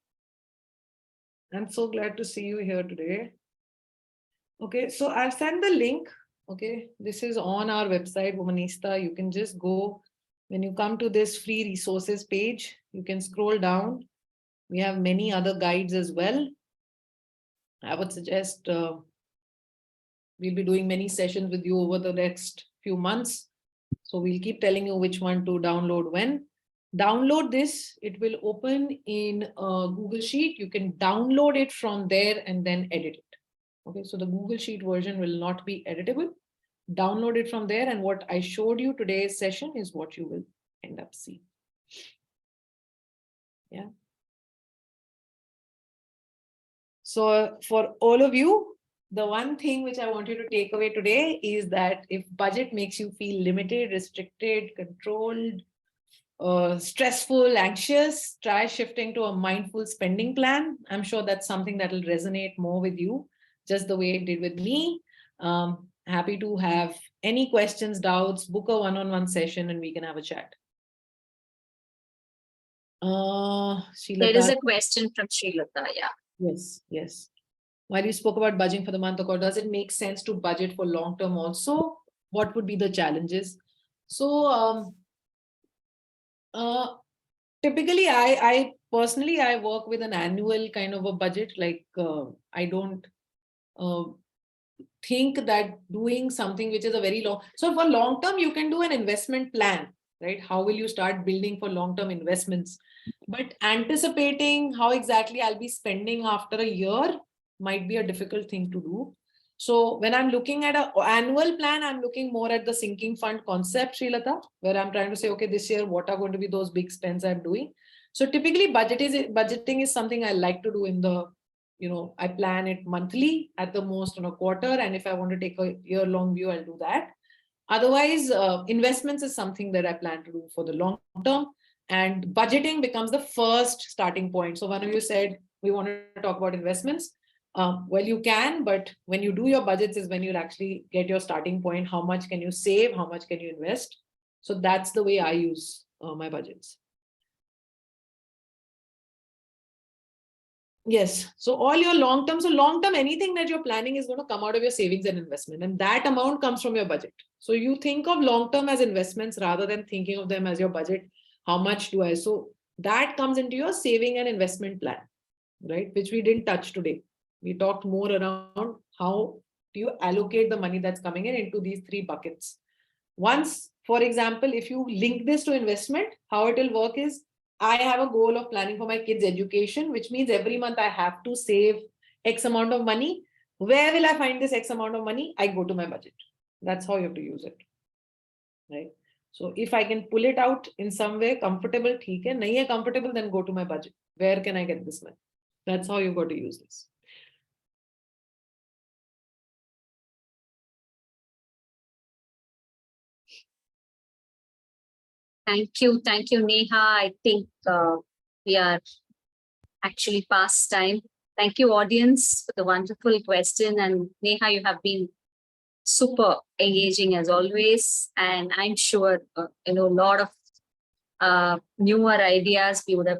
I'm so glad to see you here today. Okay, so I'll send the link. Okay, this is on our website, Womoneysta. You can just go When you come to this free resources page, you can scroll down. We have many other guides as well. I would suggest we'll be doing many sessions with you over the next few months. So we'll keep telling you which one to download when. Download this, it will open in a Google Sheet. You can download it from there and then edit it. Okay, so the Google Sheet version will not be editable. Download it from there, and what I showed you today's session is what you will end up seeing. Yeah. So for all of you, the one thing which I want you to take away today is that if budget makes you feel limited, restricted, controlled, stressful, anxious, try shifting to a mindful spending plan. I'm sure that's something that will resonate more with you, just the way it did with me. Happy to have any questions, doubts, book a one-on-one session and we can have a chat. There is a question from Srilata, yeah. Yes, yes. While you spoke about budgeting for the month of October, does it make sense to budget for long term also? What would be the challenges? So typically, I personally, I work with an annual kind of a budget. Like I don't think that doing something which is a very long. So for long term, you can do an investment plan, right? How will you start building for long term investments? But anticipating how exactly I'll be spending after a year might be a difficult thing to do. So when I'm looking at an annual plan, I'm looking more at the sinking fund concept, Srilata, where I'm trying to say, okay, this year, what are going to be those big spends I'm doing? So typically budgeting is something I like to do in the, I plan it monthly at the most on a quarter. And if I want to take a year-long view, I'll do that. Otherwise, investments is something that I plan to do for the long term. And budgeting becomes the first starting point. So one of you said, we want to talk about investments. Well, you can, but when you do your budgets is when you'll actually get your starting point. How much can you save? How much can you invest? So that's the way I use my budgets. Yes. So all your long-term, anything that you're planning is going to come out of your savings and investment. And that amount comes from your budget. So you think of long-term as investments rather than thinking of them as your budget. How much do I? So that comes into your saving and investment plan, right? Which we didn't touch today. We talked more around how do you allocate the money that's coming in into these three buckets. Once, for example, if you link this to investment, how it will work is I have a goal of planning for my kids' education, which means every month I have to save X amount of money. Where will I find this X amount of money? I go to my budget. That's how you have to use it, right? So if I can pull it out in some way, comfortable, theek hai. Nahi hai comfortable, then go to my budget. Where can I get this money? That's how you got to use this. Thank you, Neha. I think we are actually past time. Thank you, audience, for the wonderful question. And Neha, you have been super engaging as always. And I'm sure, a lot of newer ideas we would have,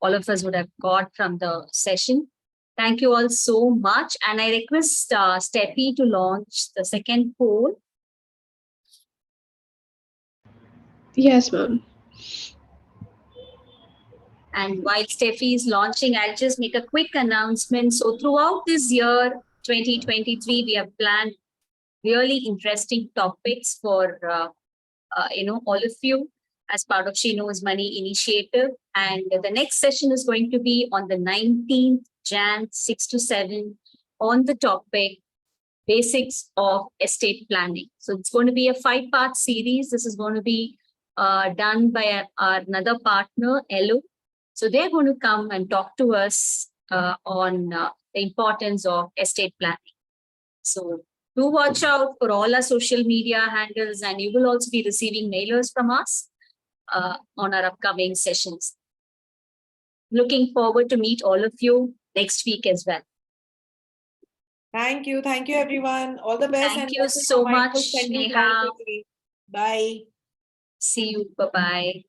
all of us would have got from the session. Thank you all so much. And I request Steffi to launch the second poll. Yes, ma'am. And while Steffi is launching, I'll just make a quick announcement. So throughout this year, 2023, we have planned really interesting topics for, all of you as part of She Knows Money initiative. And the next session is going to be on the 19th Jan, 6 to 7 on the topic, Basics of Estate Planning. So it's going to be a 5-part series. This is going to be done by another partner, Elo. So they're going to come and talk to us on the importance of estate planning. So do watch out for all our social media handles, and you will also be receiving mailers from us on our upcoming sessions. Looking forward to meet all of you next week as well. Thank you. Thank you, everyone. All the best. Thank you so much, Neha. Bye. See you. Bye-bye.